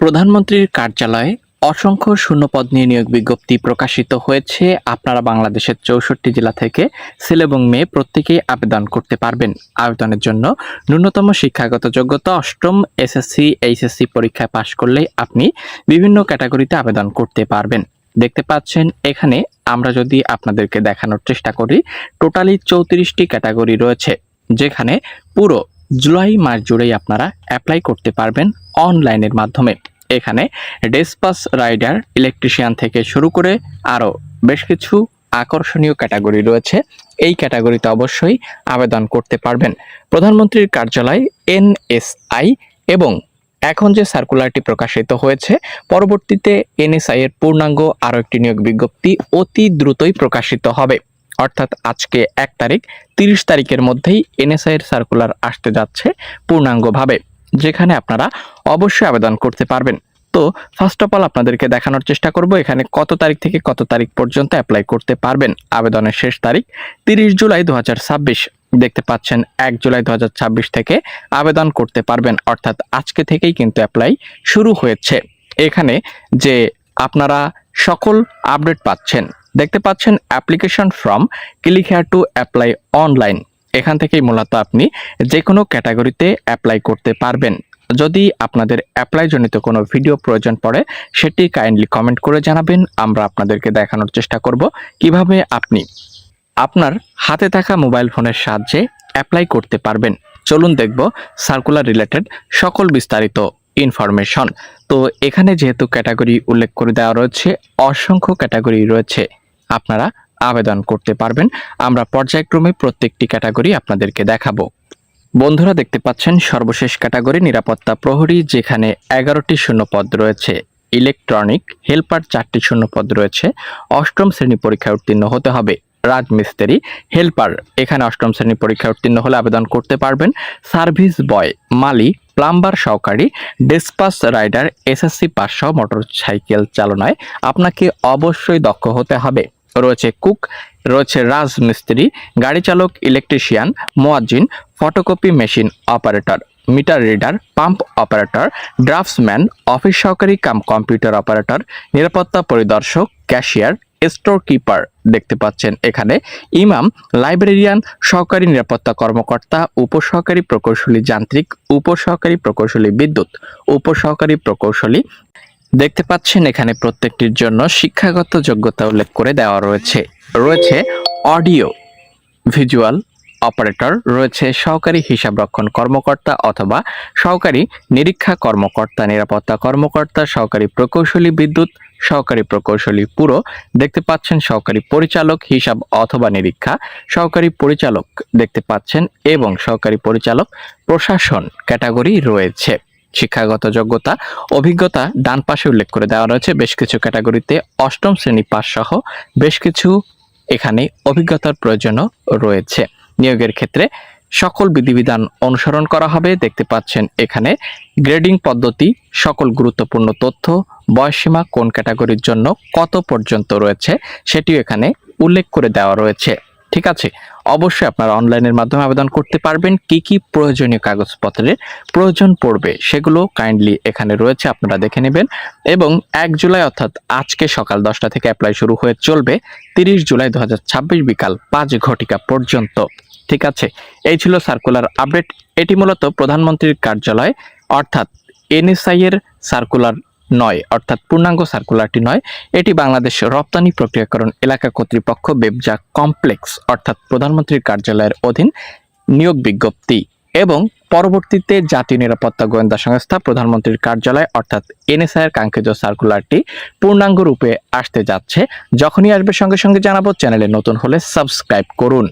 প্রধানমন্ত্রীর কার্যালয়ে অসংখ্য শূন্যপদ নিয়ে নিয়োগ বিজ্ঞপ্তি প্রকাশিত হয়েছে। আপনারা বাংলাদেশের ৬৪ জেলা থেকে ছেলে এবং মেয়ে প্রত্যেকেই আবেদন করতে পারবেন। আবেদনের জন্য ন্যূনতম শিক্ষাগত যোগ্যতা অষ্টম এসএসসি এইচএসসি পরীক্ষায় পাশ করলেই আপনি বিভিন্ন ক্যাটাগরিতে আবেদন করতে পারবেন। দেখতে পাচ্ছেন এখানে আমরা যদি আপনাদেরকে দেখানোর চেষ্টা করি, টোটালি 34টি ক্যাটাগরি রয়েছে, যেখানে পুরো জুলাই মাস জুড়েই আপনারা অ্যাপ্লাই করতে পারবেন অনলাইনের মাধ্যমে। এখানে ডেসপাস রাইডার, ইলেকট্রিশিয়ান থেকে শুরু করে আরও বেশ কিছু আকর্ষণীয় ক্যাটাগরি রয়েছে। এই ক্যাটাগরিতে অবশ্যই আবেদন করতে পারবেন। প্রধানমন্ত্রীর কার্যালয় এনএসআই এবং এখন যে সার্কুলারটি প্রকাশিত হয়েছে, পরবর্তীতে এনএসআই এর পূর্ণাঙ্গ আরও একটি নিয়োগ বিজ্ঞপ্তি অতি দ্রুতই প্রকাশিত হবে। অর্থাৎ আজকে 1 তারিখ, 30 তারিখের মধ্যেই এনএসআই এর সার্কুলার আসতে যাচ্ছে পূর্ণাঙ্গভাবে, যেখানে আপনারা অবশ্যই আবেদন করতে পারবেন। তো ফার্স্ট অফ অল আপনাদেরকে দেখানোর চেষ্টা করব এখানে কত তারিখ থেকে কত তারিখ পর্যন্ত অ্যাপ্লাই করতে পারবেন। আবেদনের শেষ তারিখ 30 জুলাই 2026। দেখতে পাচ্ছেন 1 জুলাই 2026 থেকে আবেদন করতে পারবেন, অর্থাৎ আজকে থেকেই কিন্তু অ্যাপ্লাই শুরু হয়েছে। এখানে যে আপনারা সকল আপডেট পাচ্ছেন, দেখতে পাচ্ছেন application from click here to apply online. এখান থেকেই মূলত আপনি যে কোনো ক্যাটাগরিতে অ্যাপ্লাই করতে পারবেন। যদি আপনাদের অ্যাপ্লাই জনিত কোনো ভিডিও প্রয়োজন পড়ে, সেটি কাইন্ডলি কমেন্ট করে জানাবেন। আমরা আপনাদেরকে দেখানোর চেষ্টা করব কিভাবে আপনি আপনার হাতে থাকা মোবাইল ফোনের সাহায্যে অ্যাপ্লাই করতে পারবেন। চলুন দেখব সার্কুলার রিলেটেড সকল বিস্তারিত ইনফরমেশন। তো এখানে যেহেতু ক্যাটাগরি উল্লেখ করে দেওয়া রয়েছে, অসংখ্য ক্যাটাগরি রয়েছে, আপনারা আবেদন করতে পারবেন। আমরা পর্যায়ক্রমে প্রত্যেকটি ক্যাটাগরি আপনাদেরকে দেখাবো। বন্ধুরা দেখতে পাচ্ছেন সর্বশেষ ক্যাটাগরি নিরাপত্তা প্রহরী, যেখানে 11টি শূন্যপদ রয়েছে। ইলেকট্রনিক হেল্পার 4টি শূন্যপদ রয়েছে। অষ্টম শ্রেণী পরীক্ষায় উত্তীর্ণ হতে হবে। রাজমিস্ত্রি হেল্পার, এখানে অষ্টম শ্রেণী পরীক্ষায় উত্তীর্ণ হলে আবেদন করতে পারবেন। সার্ভিস বয়, মালি, প্লাম্বার সহকারী, ডেসপাস রাইডার এসএসসি পাস সহ মোটরসাইকেল চালনায় আপনাকে অবশ্যই দক্ষ হতে হবে। রয়েছে কুক, রয়েছে রাজমিস্ত্রি, গাড়ি চালক, ইলেকট্রিশিয়ান, মুয়াজ্জিন, photocopy machine operator, meter reader, pump operator, draughtsman, office সহকারী কাম কম্পিউটার অপারেটর, নিরাপত্তা পরিদর্শক, ক্যাশিয়ার, স্টোর কিপার। দেখতে পাচ্ছেন এখানে ইমাম, লাইব্রেরিয়ান, সহকারী নিরাপত্তা কর্মকর্তা, উপসহকারী প্রকৌশলী যান্ত্রিক, উপসহকারী প্রকৌশলী বিদ্যুৎ, উপসহকারী প্রকৌশলী। দেখতে পাচ্ছেন এখানে প্রত্যেকটির জন্য শিক্ষাগত যোগ্যতা উল্লেখ করে দেওয়া রয়েছে। রয়েছে অডিও ভিজুয়াল অপারেটর, রয়েছে সহকারী হিসাবরক্ষণ কর্মকর্তা অথবা সহকারী নিরীক্ষা কর্মকর্তা, নিরাপত্তা কর্মকর্তা, সহকারী প্রকৌশলী বিদ্যুৎ, সহকারী প্রকৌশলী পুরো। দেখতে পাচ্ছেন সহকারী পরিচালক হিসাব অথবা নিরীক্ষা, সহকারী পরিচালক দেখতে পাচ্ছেন, এবং সহকারী পরিচালক প্রশাসন ক্যাটাগরি রয়েছে। শিক্ষাগত যোগ্যতা অভিজ্ঞতা ডান পাশে উল্লেখ করে দেওয়া রয়েছে। বেশ কিছু ক্যাটাগরিতে অষ্টম শ্রেণী পাস সহ বেশ কিছু এখানে অভিজ্ঞতার প্রয়োজনও রয়েছে। নিয়োগের ক্ষেত্রে সকল বিধিবিধান অনুসরণ করা হবে। দেখতে পাচ্ছেন এখানে গ্রেডিং পদ্ধতি, সকল গুরুত্বপূর্ণ তথ্য, বয়সসীমা কোন ক্যাটাগরির জন্য কত পর্যন্ত রয়েছে সেটিও এখানে উল্লেখ করে দেওয়া রয়েছে। ঠিক আছে, অবশ্যই আপনারা অনলাইনের মাধ্যমে আবেদন করতে পারবেন। কি কি প্রয়োজনীয় কাগজপত্রের প্রয়োজন পড়বে সেগুলো কাইন্ডলি এখানে রয়েছে, আপনারা দেখে নেবেন। এবং 1 জুলাই অর্থাৎ আজকে সকাল 10টা থেকে অ্যাপ্লাই শুরু হয়ে চলবে 30 জুলাই 2026 বিকাল 5 ঘটিকা পর্যন্ত। ঠিক আছে, এই ছিল সার্কুলার আপডেট। এটি মূলত প্রধানমন্ত্রীর কার্যালয় অর্থাৎ এনএসআই এর সার্কুলার নয়, অর্থাৎ পূর্ণাঙ্গ সার্কুলারটি নয়। এটি বাংলাদেশ রপ্তানি প্রক্রিয়াকরণ এলাকা কর্তৃপক্ষ বেবজা কমপ্লেক্স অর্থাৎ প্রধানমন্ত্রীর কার্যালয়ের অধীন নিয়োগ বিজ্ঞপ্তি, এবং পরবর্তীতে জাতীয় নিরাপত্তা গোয়েন্দা সংস্থা প্রধানমন্ত্রীর কার্যালয় অর্থাৎ এনএসআই এর কাঙ্ক্ষিত সার্কুলারটি পূর্ণাঙ্গ রূপে আসতে যাচ্ছে। যখনই আসবে সঙ্গে সঙ্গে জানাবো। চ্যানেলে নতুন হলে সাবস্ক্রাইব করুন।